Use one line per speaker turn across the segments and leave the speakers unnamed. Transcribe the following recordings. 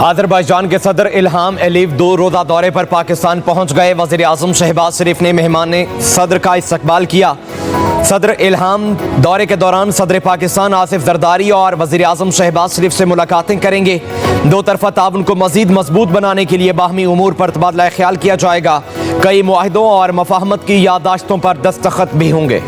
Azerbaijan के सदर इल्हाम alive 2 रोज़ा दौरे पर पाकिस्तान पहुंच गए। वज़ीर आज़म शहबाज शरीफ ने मेहमान सदर का इस्तकबाल किया। सदर इल्हाम दौरे के दौरान सदर पाकिस्तान आसिफ जरदारी और वज़ीर आज़म शहबाज शरीफ से मुलाकातें करेंगे। दो तरफ़ा ताउन को मज़ीद मजबूत बनाने के लिए बाहमी उमूर पर तबादला ख्याल किया जाएगा। कई मुआहिदों और मफाहमत की याददाश्तों पर दस्तखत भी होंगे।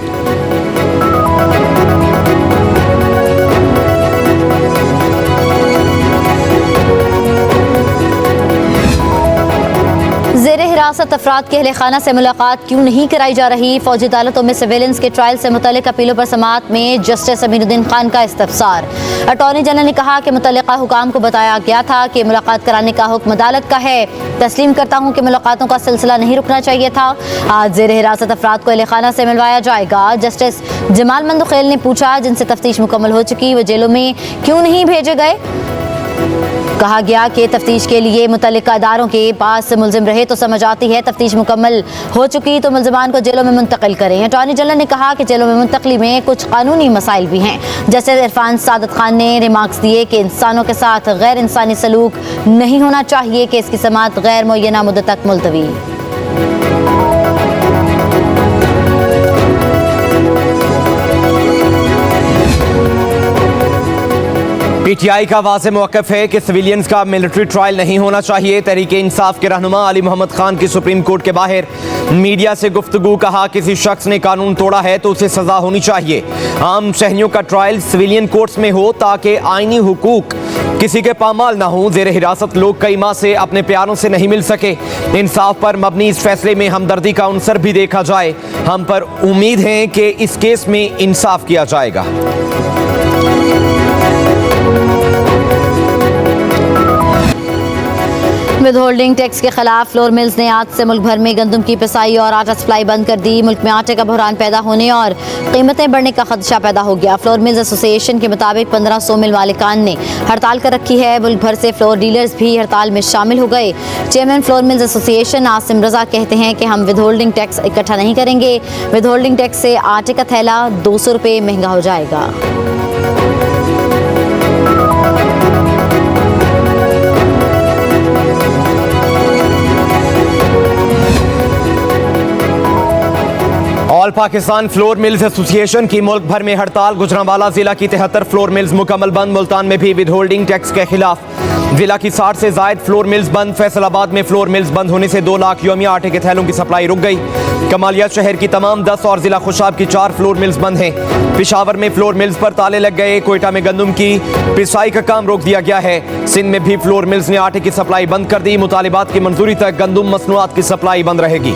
ज़ेर हिरासत अफराद के अहले खाना से मुलाकात क्यों नहीं कराई जा रही? फौजी अदालतों में सिविलियंस के ट्रायल से मुतल्लिक़ अपीलों पर समाअत में जस्टिस अमीनुद्दीन खान का इस्तफसार। अटॉर्नी जनरल ने कहा कि मुतल्लिक़ा हुकाम को बताया गया था कि मुलाकात कराने का हुक्म अदालत का है। तस्लीम करता हूँ कि मुलाकातों का सिलसिला नहीं रुकना चाहिए था। आज ज़ेर हिरासत अफराद को अहले खाना से मिलवाया जाएगा। जस्टिस जमाल मंदुखेल ने पूछा, जिनसे तफ्तीश मुकम्मल हो चुकी वो जेलों में क्यों नहीं भेजे गए? कहा गया कि तफ्तीश के लिए मुतल्लिका अदारों के पास मुलजिम रहे तो समझ आती है, तफ्तीश मुकम्मल हो चुकी तो मुलजमान को जेलों में मुंतकिल करें। अटॉर्नी जनरल ने कहा कि जेलों में मुंतकली में कुछ कानूनी मसाइल भी हैं। जस्टिस इरफान सादत खान ने रिमार्क्स दिए कि इंसानों के साथ गैर इंसानी सलूक नहीं होना चाहिए कि इसकी समाअत गैर मुअय्यना मुद्दत तक मुलतवी।
पीटीआई का वाज़ेह मौक़िफ़ है कि सिविलियंस का मिलिट्री ट्रायल नहीं होना चाहिए। तहरीक इंसाफ के रहनुमा अली मोहम्मद खान की सुप्रीम कोर्ट के बाहर मीडिया से गुफ्तगू। कहा, किसी शख्स ने कानून तोड़ा है तो उसे सज़ा होनी चाहिए। आम शहरियों का ट्रायल सिविलियन कोर्ट्स में हो ताकि आइनी हुकूक किसी के पामाल ना हो। ज़ेर हिरासत लोग कई माह से अपने प्यारों से नहीं मिल सके। इंसाफ पर मबनी इस फैसले में हमदर्दी का अंसर भी देखा जाए। हम पर उम्मीद है कि इस केस में इंसाफ किया जाएगा।
विद होल्डिंग टैक्स के खिलाफ फ्लोर मिल्स ने आज से मुल्क भर में गंदम की पिसाई और आटा सप्लाई बंद कर दी। मुल्क में आटे का बहरान पैदा होने और कीमतें बढ़ने का खदशा पैदा हो गया। फ्लोर मिल्स एसोसिएशन के मुताबिक 1500 मिल मालिकान ने हड़ताल कर रखी है। मुल्क भर से फ्लोर डीलर्स भी हड़ताल में शामिल हो गए। Chairman flour mills association Asim Raza कहते हैं कि हम विद होल्डिंग टैक्स इकट्ठा नहीं करेंगे। विद होल्डिंग टैक्स से आटे का थैला 200 रुपये महंगा हो जाएगा।
All Pakistan floor mills association की मुल्क भर में हड़ताल। गुजरांवाला जिला की 73 फ्लोर मिल्स मुकम्मल बंद। मुल्तान में भी विद होल्डिंग टैक्स के खिलाफ जिला की 60 से जायद फ्लोर मिल्स बंद। फैसलाबाद में फ्लोर मिल्स बंद होने से 2 लाख योमिया आटे के थैलों की सप्लाई रुक गई। कमालिया शहर की तमाम 10 और जिला खुशाब की 4 फ्लोर मिल्स बंद हैं। पेशावर में फ्लोर मिल्स पर ताले लग गए। कोयटा में गंदम की पिसाई का काम रोक दिया गया है। सिंध में भी फ्लोर मिल्स ने आटे की सप्लाई बंद कर दी। मुतालिबात की मंजूरी तक गंदम मसनूआत की सप्लाई बंद रहेगी।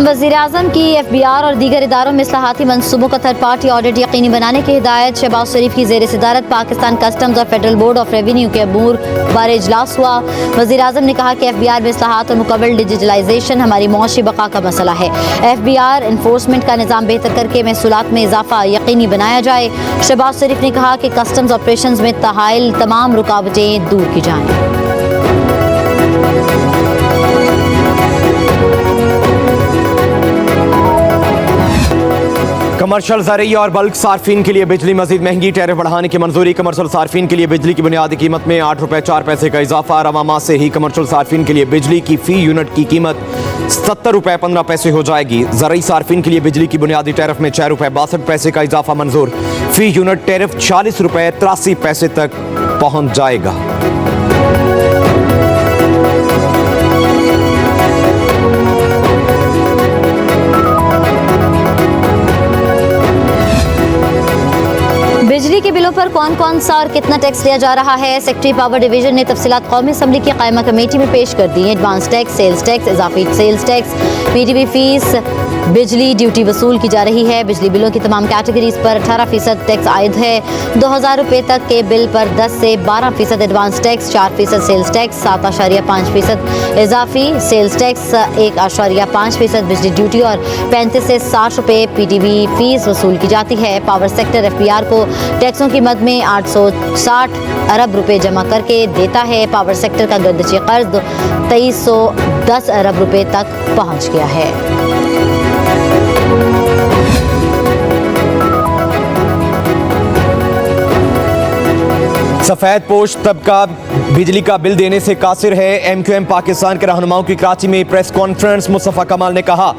वज़ीर आज़म की FBI और दीगर इदारों में इस्लाहाती मंसूबों का थर्ड पार्टी ऑडिट यकीनी बनाने की हिदायत। शहबाज शरीफ की ज़ेर सदारत पाकिस्तान कस्टम्स और फेडरल बोर्ड ऑफ रेवेन्यू के अमूर बारे इजलास हुआ। वज़ीर आज़म ने कहा कि FBI में इस्लाहात और मुकम्मल डिजिटलाइजेशन हमारी मौशी बका का मसला है। FBI इन्फोर्समेंट का निज़ाम बेहतर करके महसूलात में इजाफा यकीनी बनाया जाए। शहबाज शरीफ ने कहा कि कस्टम्स ऑपरेशन में तहाइल तमाम रुकावटें दूर की जाएँ।
कमर्शियल ज़रिए और बल्क सार्फिन के लिए बिजली मजीद महंगी। टैरिफ बढ़ाने की मंजूरी। कमर्शियल सार्फिन के लिए बिजली की बुनियादी कीमत में 8 रुपये 4 पैसे का इजाफा। रवा माह से ही कमर्शियल सार्फिन के लिए बिजली की फ़ी यूनिट की कीमत 70 रुपये 15 पैसे हो जाएगी। ज़रूरी सार्फिन के लिए बिजली की बुनियादी टैरिफ में 4 रुपये 62 पैसे का इजाफा मंजूर। फ़ी यूनिट टैरिफ 40 रुपये 83 पैसे तक पहुँच जाएगा।
बिजली के बिलों पर कौन कौन सा और कितना टैक्स लिया जा रहा है? सेक्रेटरी पावर डिवीजन ने तफसीलात कौमी असम्बली की कायमा कमेटी में पेश कर दी। एडवांस टैक्स, सेल्स टैक्स, इजाफी सेल्स टैक्स, PTB फीस, बिजली ड्यूटी वसूल की जा रही है। बिजली बिलों की तमाम कैटेगरीज पर 18% टैक्स आयद है। 2000 रुपये तक के बिल पर 10 से 12% एडवांस टैक्स, 4% सेल्स टैक्स, 7.5% इजाफी सेल्स टैक्स, 1.5% बिजली ड्यूटी और 35 से 60 रुपये PTV फीस वसूल की जाती है। पावर सेक्टर FPR को टैक्सों की मद में 860 अरब रुपए जमा करके देता है। पावर सेक्टर का गर्दिशी कर्ज 2310 अरब रुपए तक पहुंच गया है।
सफेद पोश तबका बिजली का बिल देने से कासिर है। MQM पाकिस्तान के रहनुमाओं की कराची में प्रेस कॉन्फ्रेंस। मुस्तफा कमाल ने कहा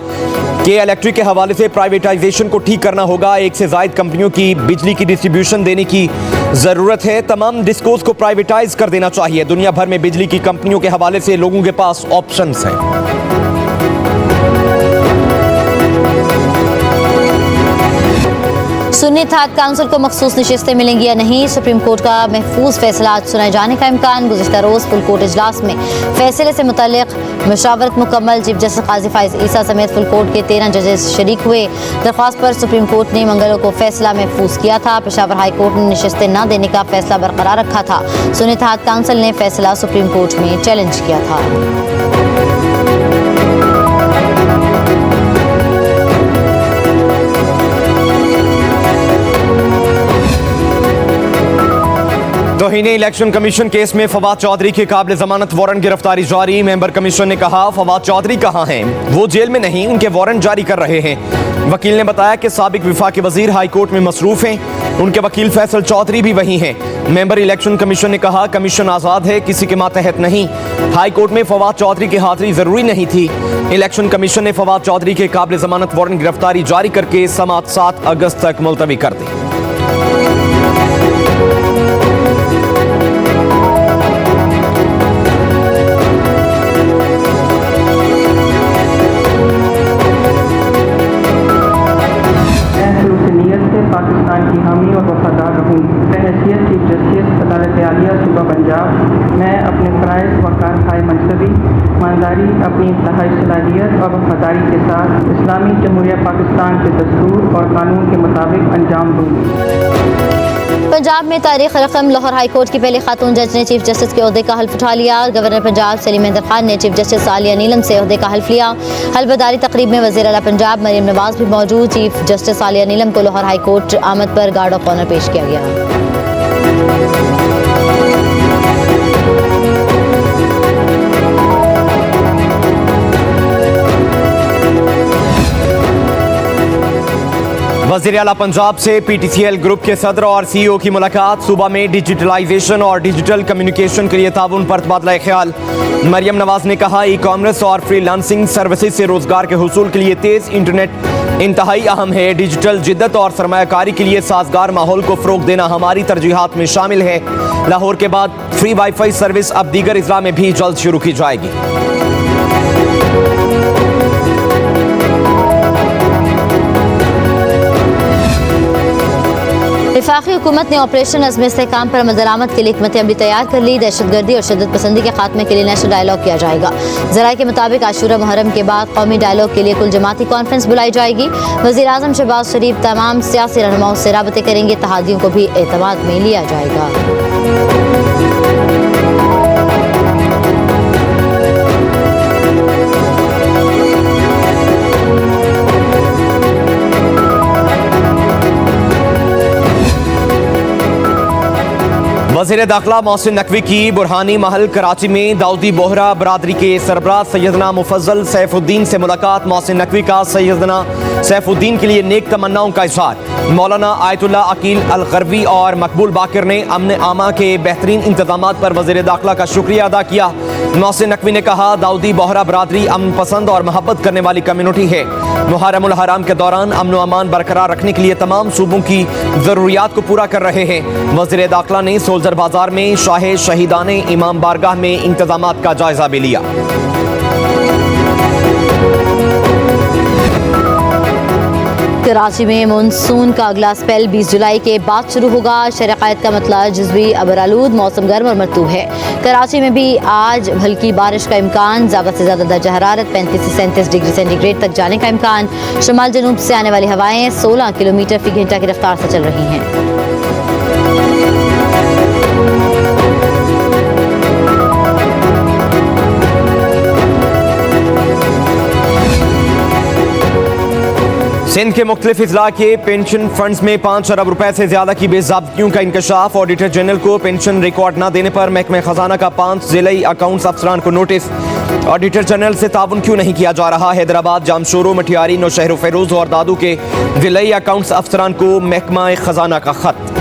कि इलेक्ट्रिक के हवाले से प्राइवेटाइजेशन को ठीक करना होगा। एक से ज़ायद कंपनियों की बिजली की डिस्ट्रीब्यूशन देने की ज़रूरत है। तमाम डिस्कोस को प्राइवेटाइज कर देना चाहिए। दुनिया भर में बिजली की कंपनियों के हवाले से लोगों के पास ऑप्शंस हैं।
सुन्नी इत्तेहाद काउंसिल को मखसूस नशिस्तें मिलेंगी या नहीं, सुप्रीम कोर्ट का महफूज फैसला आज सुनाए जाने का इम्कान। गुज़िश्ता रोज़ फुल कोर्ट इजलास में फैसले से मुतल्लिक मशावरत मुकम्मल। चीफ जस्टिस काजी फाइज ईसा समेत फुल कोर्ट के 13 जजेस शरीक हुए। दरख्वास्त पर सुप्रीम कोर्ट ने मंगल को फैसला महफूज किया था। पेशावर हाई कोर्ट ने नशिस्तें न देने का फैसला बरकरार रखा था। सुन्नी इत्तेहाद काउंसिल ने फैसला सुप्रीम कोर्ट में चैलेंज किया था।
तौहीन इलेक्शन कमीशन केस में फवाद चौधरी के काबिल जमानत वारंट गिरफ्तारी जारी। मेंबर कमीशन ने कहा फवाद चौधरी कहाँ हैं, वो जेल में नहीं, उनके वारंट जारी कर रहे हैं। वकील ने बताया कि साबिक विफाकी वजीर हाई कोर्ट में मसरूफ हैं। उनके वकील फैसल चौधरी भी वही हैं। मेंबर इलेक्शन कमीशन ने कहा कमीशन आज़ाद है, किसी के मातहत नहीं। हाई कोर्ट में फवाद चौधरी की हाजिरी जरूरी नहीं थी। इलेक्शन कमीशन ने फवाद चौधरी के काबिल जमानत वारंट गिरफ्तारी जारी करके समाअत 7 अगस्त तक मुलतवी कर दी।
पाकिस्तान की हामी और वफादार रहूँगी। बहैसियत चीफ जस्टिस अदालत आलिया सूबा पंजाब मैं अपने फ़राइज़ व कारखाए मनसबी ईमानदारी, अपनी इंतहाई सलाहियत और वफादारी के साथ इस्लामी जमहूरिया पाकिस्तान के दस्तूर और कानून के मुताबिक अंजाम दूँगी।
पंजाब में तारीख रकम लाहौर हाई कोर्ट की पहली खातून जज ने चीफ जस्टिस के ओहदे का हल्फ उठा लिया। गवर्नर पंजाब सलीम अहमद खान ने चीफ जस्टिस आलिया नीलम से ओहदे का हल्फ लिया। हल्फबरदारी तकरीब में वज़ीर आला पंजाब मरियम नवाज भी मौजूद। चीफ जस्टिस आलिया नीलम को लाहौर हाई कोर्ट आमद पर गार्ड ऑफ ऑनर पेश किया गया।
वज़ीर आला पंजाब से PTCL ग्रुप के सदर और CEO की मुलाकात। सूबा में डिजिटलाइजेशन और डिजिटल कम्युनिकेशन के लिए ताउन पर तबादला ख्याल। मरियम नवाज ने कहा ई कॉमर्स और फ्रीलांसिंग सर्विसेज से रोजगार के हुसूल के लिए तेज इंटरनेट इंतहाई अहम है। डिजिटल जिद्दत और सरमायाकारी के लिए साजगार माहौल को फ़रोग देना हमारी तरजीहात में शामिल है। लाहौर के बाद फ्री वाईफाई सर्विस अब दीगर इज़ला में भी जल्द शुरू की जाएगी।
वफाकी हुकूमत ने ऑपरेशन अज़्म इस्तेहकाम पर अमल दरामद के लिए हिकमत अमली तैयार कर ली। दहशतगर्दी और शिद्दत पसंदी के खात्मे के लिए नेशनल डायलॉग किया जाएगा। ज़राए के मुताबिक आशूरा मुहर्रम के बाद कौमी डायलॉग के लिए कुल जमाती कॉन्फ्रेंस बुलाई जाएगी। वज़ीर आज़म शहबाज शरीफ तमाम सियासी रहनुमाओं से राबते करेंगे। तहादियों को भी एतमाद में लिया जाएगा।
वज़ीर दाखिला मोहसिन नकवी की बुरहानी महल कराची में दाऊदी बोहरा बरादरी के सरबराह सैयदना मुफज्जल सैफुद्दीन से मुलाकात। मोहसिन नकवी का सैयदना सैफुद्दीन के लिए नेक तमन्नाओं का इज़हार। मौलाना आयतुल्ला अकील अल गरवी और मकबूल बाकिर ने अमन आमा के बेहतरीन इंतजामात पर वज़ीर दाखिला का शुक्रिया अदा किया। मोहसिन नकवी ने कहा दाऊदी बोहरा बरादरी अमन पसंद और मोहब्बत करने वाली कम्युनिटी है। मुहर्रमुल हराम के दौरान अमन अमान बरकरार रखने के लिए तमाम सूबों की ज़रूरियात को पूरा कर रहे हैं। वज़ीर दाखिला ने सोल्जर बाजार में शाह शहीदाने इमाम बारगाह में इंतजामात का जायजा भी लिया।
कराची में मानसून का अगला स्पेल 20 जुलाई के बाद शुरू होगा। शहर क़ायद का मतला जुज़वी अबरालूद, मौसम गर्म और मरतूब है। कराची में भी आज हल्की बारिश का इम्कान, ज़्यादा से ज़्यादा दर्जा हरारत 35 से 37 डिग्री सेंटीग्रेड तक जाने का इम्कान। शुमाल जनूब से आने वाली हवाएं 16 किलोमीटर फी घंटा की रफ्तार से चल रही हैं।
सिंध के मुख्तलिफ इजला के पेंशन फंड्स में 5 अरब रुपए से ज्यादा की बेज़ाब्तियों का इंकशाफ। ऑडिटर जनरल को पेंशन रिकॉर्ड न देने पर महकमे खजाना का 5 जिलाई अकाउंट्स अफसरान को नोटिस। ऑडिटर जनरल से ताउन क्यों नहीं किया जा रहा? हैदराबाद, जामशोरो, मटियारी, नौशहर फेरोज और दादू के जिलाई अकाउंट्स अफसरान को महकमा खजाना का खत।